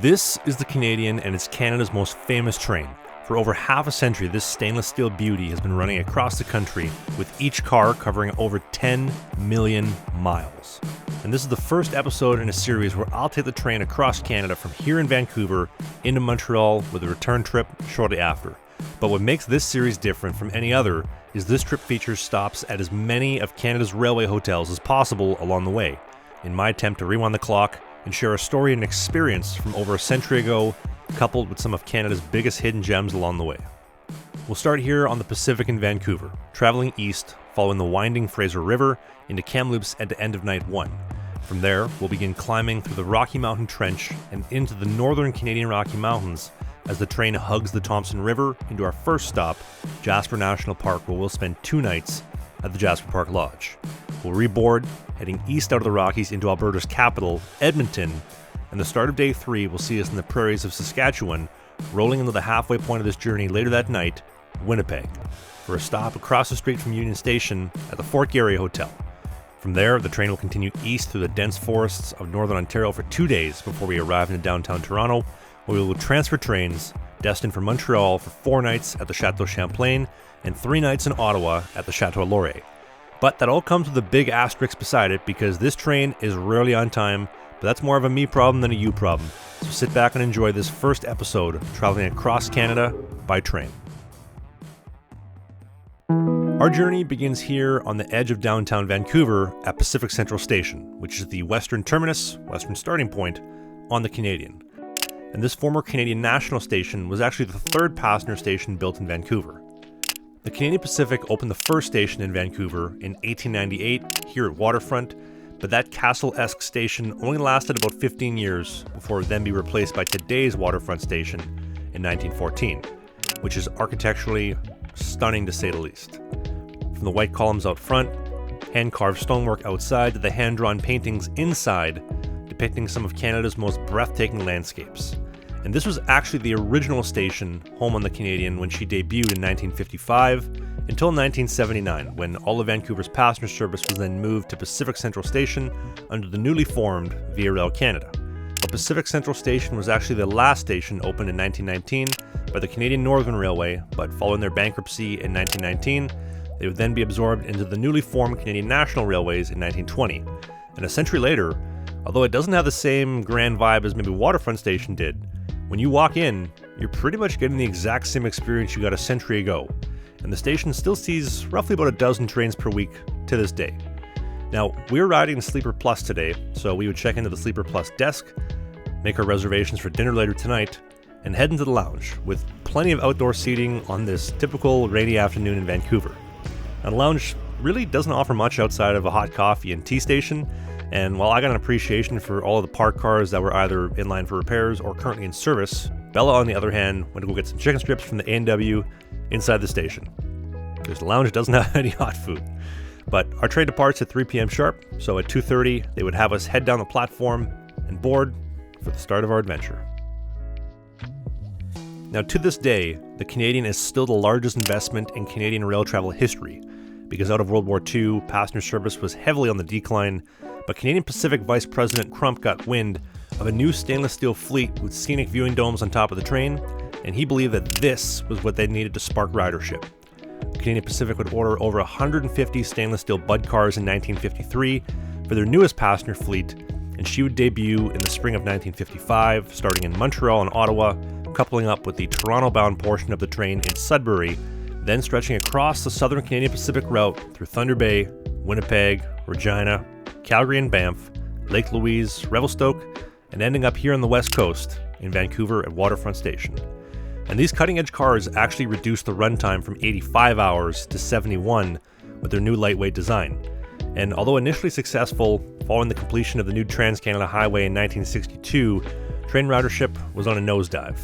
This is the Canadian, and it's Canada's most famous train. For over half a century, this stainless steel beauty has been running across the country, with each car covering over 10 million miles. And this is the first episode in a series where I'll take the train across Canada from here in Vancouver into Montreal with a return trip shortly after. But what makes this series different from any other is this trip features stops at as many of Canada's railway hotels as possible along the way, in my attempt to rewind the clock and share a story and experience from over a century ago, coupled with some of Canada's biggest hidden gems along the way. We'll start here on the Pacific in Vancouver, traveling east, following the winding Fraser River into Kamloops at the end of night one. From there, we'll begin climbing through the Rocky Mountain Trench and into the northern Canadian Rocky Mountains as the train hugs the Thompson River into our first stop, Jasper National Park, where we'll spend 2 nights at the Jasper Park Lodge. We'll reboard, heading east out of the Rockies into Alberta's capital, Edmonton, and the start of day 3 will see us in the prairies of Saskatchewan, rolling into the halfway point of this journey later that night, Winnipeg, for a stop across the street from Union Station at the Fort Garry Hotel. From there, the train will continue east through the dense forests of northern Ontario for 2 days before we arrive in downtown Toronto, where we will transfer trains destined for Montreal for 4 nights at the Chateau Champlain and 3 nights in Ottawa at the Chateau Laurier. But that all comes with a big asterisk beside it because this train is rarely on time, but that's more of a me problem than a you problem. So sit back and enjoy this first episode traveling across Canada by train. Our journey begins here on the edge of downtown Vancouver at Pacific Central Station, which is the western terminus, western starting point on the Canadian. And this former Canadian National Station was actually the 3rd passenger station built in Vancouver. The Canadian Pacific opened the first station in Vancouver in 1898 here at Waterfront, but that castle-esque station only lasted about 15 years before it would then be replaced by today's Waterfront station in 1914, which is architecturally stunning to say the least. From the white columns out front, hand-carved stonework outside, to the hand-drawn paintings inside, depicting some of Canada's most breathtaking landscapes. And this was actually the original station home on the Canadian when she debuted in 1955 until 1979, when all of Vancouver's passenger service was then moved to Pacific Central Station under the newly formed Via Rail Canada. But Pacific Central Station was actually the last station opened in 1919 by the Canadian Northern Railway, but following their bankruptcy in 1919, they would then be absorbed into the newly formed Canadian National Railways in 1920. And a century later, although it doesn't have the same grand vibe as maybe Waterfront Station did, when you walk in, you're pretty much getting the exact same experience you got a century ago, and the station still sees roughly about a dozen trains per week to this day. Now, we're riding Sleeper Plus today, so we would check into the Sleeper Plus desk, make our reservations for dinner later tonight, and head into the lounge, with plenty of outdoor seating on this typical rainy afternoon in Vancouver. Now, the lounge really doesn't offer much outside of a hot coffee and tea station, and while I got an appreciation for all of the parked cars that were either in line for repairs or currently in service, Bella, on the other hand, went to go get some chicken strips from the A&W inside the station, because the lounge doesn't have any hot food. But our train departs at 3 p.m. sharp, so at 2:30 they would have us head down the platform and board for the start of our adventure. Now, to this day, the Canadian is still the largest investment in Canadian rail travel history, because out of World War II, passenger service was heavily on the decline, but Canadian Pacific Vice President Crump got wind of a new stainless steel fleet with scenic viewing domes on top of the train, and he believed that this was what they needed to spark ridership. Canadian Pacific would order over 150 stainless steel Bud cars in 1953 for their newest passenger fleet, and she would debut in the spring of 1955, starting in Montreal and Ottawa, coupling up with the Toronto-bound portion of the train in Sudbury, then stretching across the southern Canadian Pacific route through Thunder Bay, Winnipeg, Regina, Calgary and Banff, Lake Louise, Revelstoke, and ending up here on the west coast in Vancouver at Waterfront Station. And these cutting-edge cars actually reduced the runtime from 85 hours to 71 with their new lightweight design. And although initially successful, following the completion of the new Trans-Canada Highway in 1962, train ridership was on a nosedive.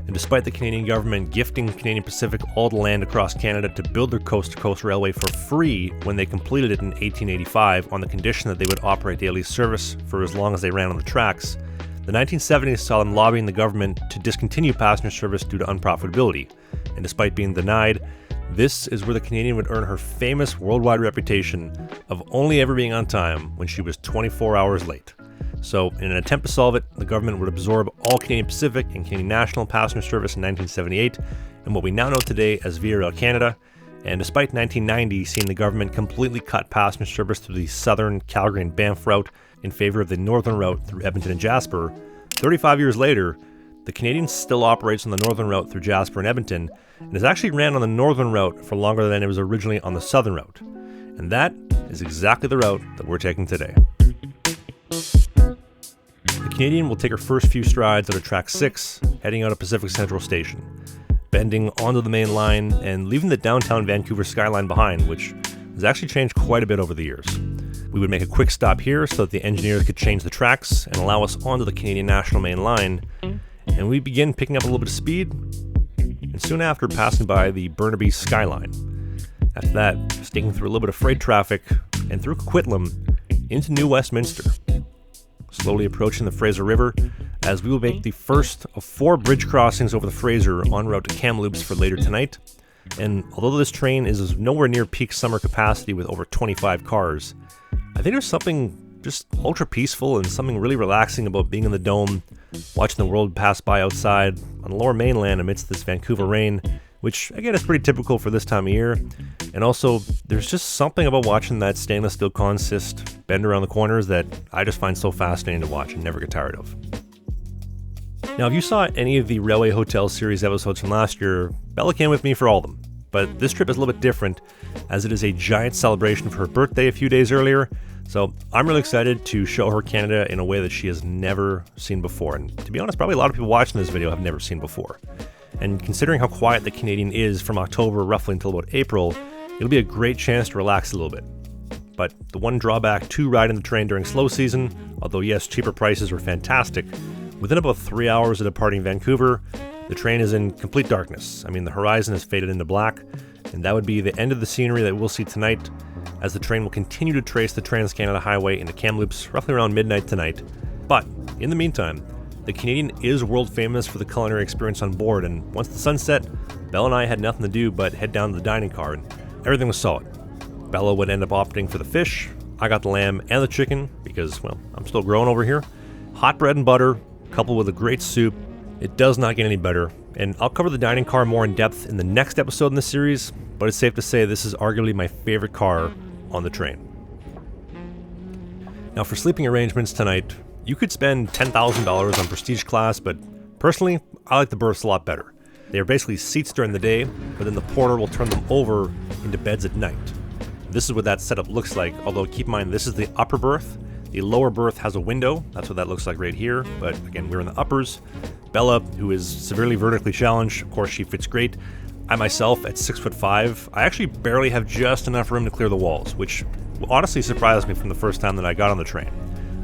And despite the Canadian government gifting Canadian Pacific all the land across Canada to build their coast-to-coast railway for free when they completed it in 1885 on the condition that they would operate daily service for as long as they ran on the tracks, the 1970s saw them lobbying the government to discontinue passenger service due to unprofitability. And despite being denied, this is where the Canadian would earn her famous worldwide reputation of only ever being on time when she was 24 hours late. So in an attempt to solve it, the government would absorb all Canadian Pacific and Canadian National passenger service in 1978, and what we now know today as Via Rail Canada. And despite 1990 seeing the government completely cut passenger service through the southern Calgary and Banff route in favor of the northern route through Edmonton and Jasper, 35 years later, the Canadian still operates on the northern route through Jasper and Edmonton, and has actually ran on the northern route for longer than it was originally on the southern route. And that is exactly the route that we're taking today. The Canadian will take her first few strides at track 6, heading out of Pacific Central Station, bending onto the main line and leaving the downtown Vancouver skyline behind, which has actually changed quite a bit over the years. We would make a quick stop here so that the engineers could change the tracks and allow us onto the Canadian National main line, and we begin picking up a little bit of speed, and soon after passing by the Burnaby skyline. After that, sticking through a little bit of freight traffic and through Coquitlam into New Westminster, slowly approaching the Fraser River as we will make the first of 4 bridge crossings over the Fraser en route to Kamloops for later tonight. And although this train is nowhere near peak summer capacity with over 25 cars, I think there's something just ultra peaceful and something really relaxing about being in the dome, watching the world pass by outside on the lower mainland amidst this Vancouver rain, which again is pretty typical for this time of year. And also, there's just something about watching that stainless steel consist bend around the corners that I just find so fascinating to watch and never get tired of. Now, if you saw any of the Railway Hotel series episodes from last year, Bella came with me for all of them. But this trip is a little bit different, as it is a giant celebration for her birthday a few days earlier. So I'm really excited to show her Canada in a way that she has never seen before. And to be honest, probably a lot of people watching this video have never seen before. And considering how quiet the Canadian is from October roughly until about April, it'll be a great chance to relax a little bit. But the one drawback to riding the train during slow season, although yes, cheaper prices are fantastic, within about 3 hours of departing Vancouver, the train is in complete darkness. I mean, the horizon has faded into black, and that would be the end of the scenery that we'll see tonight, as the train will continue to trace the Trans-Canada Highway into Kamloops roughly around midnight tonight. But in the meantime, the Canadian is world famous for the culinary experience on board, and once the sun set, Bella and I had nothing to do but head down to the dining car, and everything was solid. Bella would end up opting for the fish, I got the lamb and the chicken, because, well, I'm still growing over here. Hot bread and butter, coupled with a great soup. It does not get any better, and I'll cover the dining car more in depth in the next episode in the series, but it's safe to say this is arguably my favorite car on the train. Now for sleeping arrangements tonight, you could spend $10,000 on prestige class, but personally, I like the berths a lot better. They are basically seats during the day, but then the porter will turn them over into beds at night. This is what that setup looks like, although keep in mind this is the upper berth. The lower berth has a window, that's what that looks like right here, but again, we're in the uppers. Bella, who is severely vertically challenged, of course she fits great. I myself, at 6'5", I actually barely have just enough room to clear the walls, which honestly surprised me from the first time that I got on the train.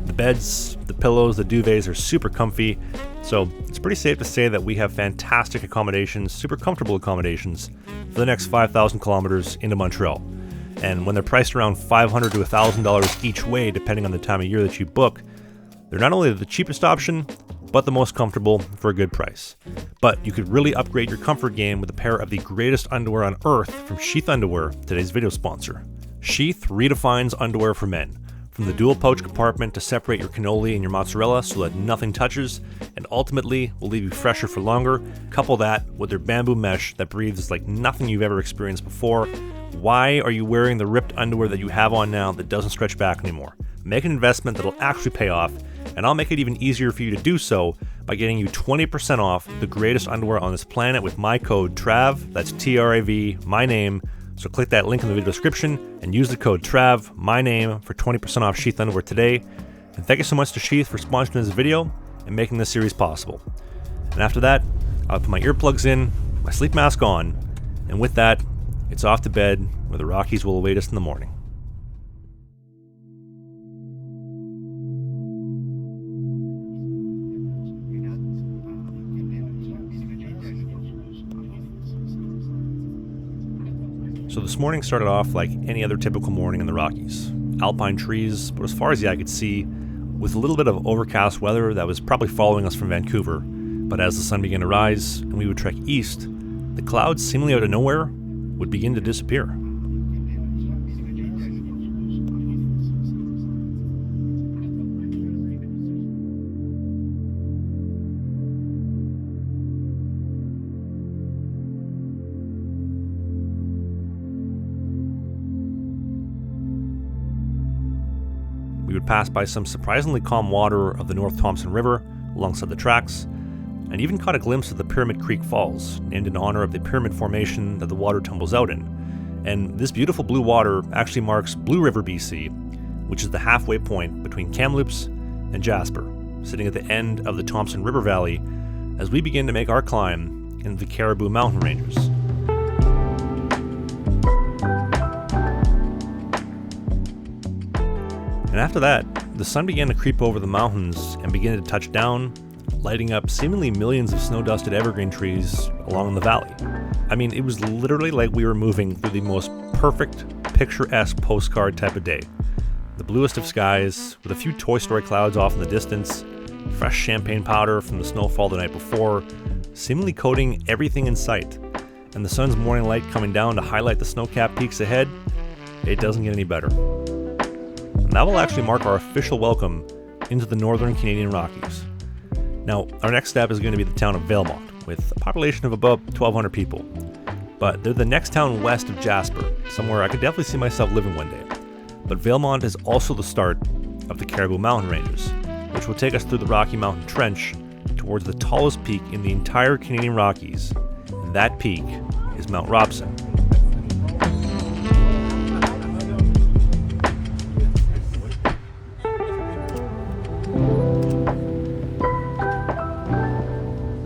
The beds, the pillows, the duvets are super comfy, so it's pretty safe to say that we have fantastic accommodations, super comfortable accommodations, for the next 5,000 kilometers into Montreal. And when they're priced around $500 to $1,000 each way, depending on the time of year that you book, they're not only the cheapest option, but the most comfortable for a good price. But you could really upgrade your comfort game with a pair of the greatest underwear on earth from Sheath Underwear, today's video sponsor. Sheath redefines underwear for men. From the dual pouch compartment to separate your cannoli and your mozzarella so that nothing touches, and ultimately will leave you fresher for longer. Couple that with their bamboo mesh that breathes like nothing you've ever experienced before. Why are you wearing the ripped underwear that you have on now that doesn't stretch back anymore? Make an investment that'll actually pay off, and I'll make it even easier for you to do so by getting you 20% off the greatest underwear on this planet with my code TRAV, that's T-R-A-V, my name. So click that link in the video description and use the code TRAV, my name, for 20% off Sheath Underwear today. And thank you so much to Sheath for sponsoring this video and making this series possible. And after that, I'll put my earplugs in, my sleep mask on, and with that, it's off to bed where the Rockies will await us in the morning. So this morning started off like any other typical morning in the Rockies. Alpine trees, but as far as the eye could see, with a little bit of overcast weather that was probably following us from Vancouver. But as the sun began to rise and we would trek east, the clouds seemingly out of nowhere would begin to disappear. would pass by some surprisingly calm water of the North Thompson River alongside the tracks, and even caught a glimpse of the Pyramid Creek Falls, named in honor of the pyramid formation that the water tumbles out in. And this beautiful blue water actually marks Blue River, BC, which is the halfway point between Kamloops and Jasper, sitting at the end of the Thompson River Valley as we begin to make our climb into the Caribou Mountain Ranges. And after that, the sun began to creep over the mountains and begin to touch down, lighting up seemingly millions of snow-dusted evergreen trees along the valley. I mean, it was literally like we were moving through the most perfect, picturesque postcard type of day. The bluest of skies, with a few Toy Story clouds off in the distance, fresh champagne powder from the snowfall the night before, seemingly coating everything in sight, and the sun's morning light coming down to highlight the snow-capped peaks ahead. It doesn't get any better. And that will actually mark our official welcome into the northern Canadian Rockies. Now, our next step is going to be the town of Valemount, with a population of about 1,200 people. But they're the next town west of Jasper, somewhere I could definitely see myself living one day. But Valemount is also the start of the Caribou Mountain Ranges, which will take us through the Rocky Mountain Trench towards the tallest peak in the entire Canadian Rockies, and that peak is Mount Robson.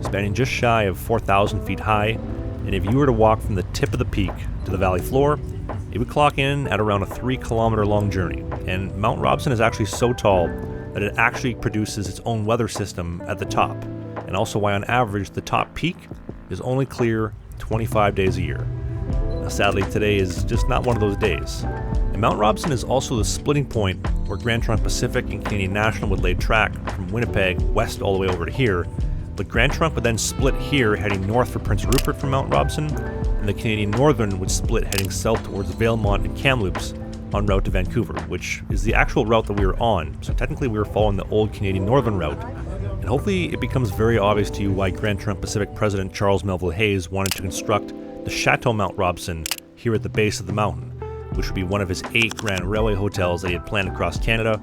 Spanning just shy of 4,000 feet high, and if you were to walk from the tip of the peak to the valley floor, it would clock in at around a 3-kilometer long journey. And Mount Robson is actually so tall that it actually produces its own weather system at the top, and also why on average the top peak is only clear 25 days a year. Now, sadly, today is just not one of those days. And Mount Robson is also the splitting point where Grand Trunk Pacific and Canadian National would lay track from Winnipeg west all the way over to here. But Grand Trunk would then split here, heading north for Prince Rupert from Mount Robson, and the Canadian Northern would split heading south towards Valemount and Kamloops en route to Vancouver, which is the actual route that we were on. So technically we were following the old Canadian Northern route, and hopefully it becomes very obvious to you why Grand Trunk Pacific President Charles Melville Hayes wanted to construct the Chateau Mount Robson here at the base of the mountain, which would be one of his 8 grand railway hotels that he had planned across Canada,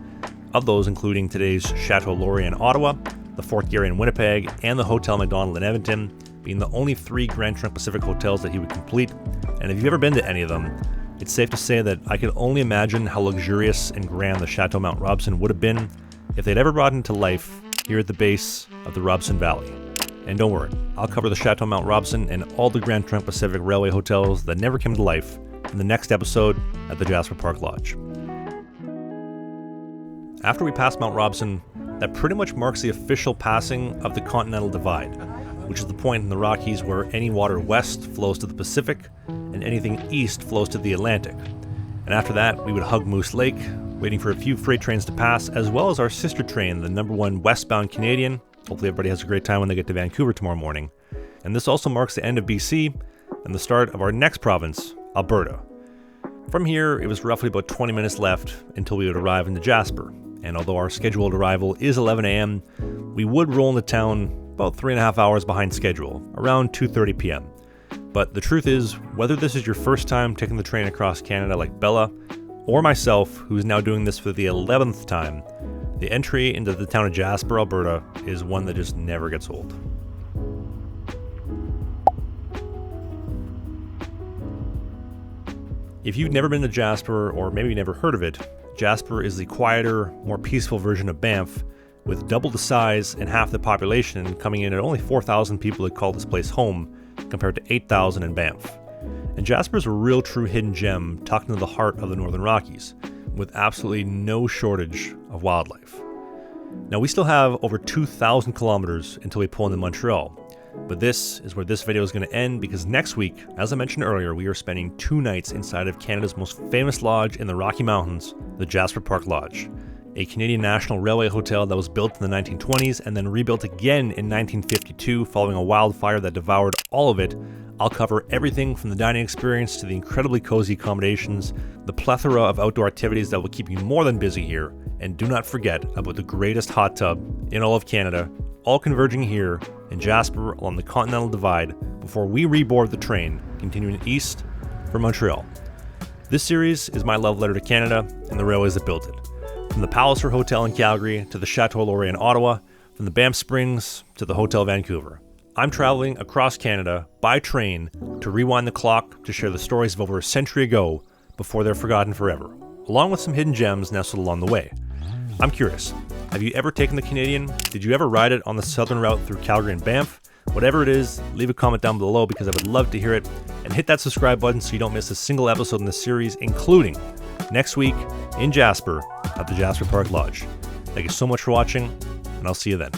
of those including today's Chateau Laurier in Ottawa, the Fort Garry in Winnipeg, and the Hotel Macdonald in Edmonton, being the only 3 Grand Trunk Pacific hotels that he would complete. And if you've ever been to any of them, it's safe to say that I could only imagine how luxurious and grand the Chateau Mount Robson would have been if they'd ever brought into life here at the base of the Robson Valley. And don't worry, I'll cover the Chateau Mount Robson and all the Grand Trunk Pacific Railway hotels that never came to life in the next episode at the Jasper Park Lodge. After we pass Mount Robson, that pretty much marks the official passing of the Continental Divide, which is the point in the Rockies where any water west flows to the Pacific and anything east flows to the Atlantic. And after that, we would hug Moose Lake, waiting for a few freight trains to pass, as well as our sister train, the #1 westbound Canadian. Hopefully everybody has a great time when they get to Vancouver tomorrow morning. And this also marks the end of BC and the start of our next province, Alberta. From here, it was roughly about 20 minutes left until we would arrive into Jasper. And although our scheduled arrival is 11 a.m., we would roll into town about 3.5 hours behind schedule, around 2:30 p.m. But the truth is, whether this is your first time taking the train across Canada like Bella, or myself, who's now doing this for the 11th time, the entry into the town of Jasper, Alberta, is one that just never gets old. If you've never been to Jasper, or maybe never heard of it, Jasper is the quieter, more peaceful version of Banff, with double the size and half the population, coming in at only 4,000 people that call this place home, compared to 8,000 in Banff. And Jasper's a real true hidden gem tucked into the heart of the Northern Rockies, with absolutely no shortage of wildlife. Now, we still have over 2,000 kilometers until we pull into Montreal, but this is where this video is going to end, because next week, as I mentioned earlier, we are spending 2 nights inside of Canada's most famous lodge in the Rocky Mountains, the Jasper Park Lodge, a Canadian National Railway hotel that was built in the 1920s and then rebuilt again in 1952 following a wildfire that devoured all of it. I'll cover everything from the dining experience to the incredibly cozy accommodations, the plethora of outdoor activities that will keep you more than busy here, and do not forget about the greatest hot tub in all of Canada, all converging here in Jasper along the Continental Divide before we reboard the train, continuing east for Montreal. This series is my love letter to Canada and the railways that built it. From the Palliser Hotel in Calgary to the Chateau Laurier in Ottawa, from the Banff Springs to the Hotel Vancouver. I'm traveling across Canada by train to rewind the clock to share the stories of over a century ago before they're forgotten forever, along with some hidden gems nestled along the way. I'm curious, have you ever taken the Canadian? Did you ever ride it on the southern route through Calgary and Banff? Whatever it is, leave a comment down below because I would love to hear it, and hit that subscribe button so you don't miss a single episode in the series, including next week in Jasper at the Jasper Park Lodge. Thank you so much for watching, and I'll see you then.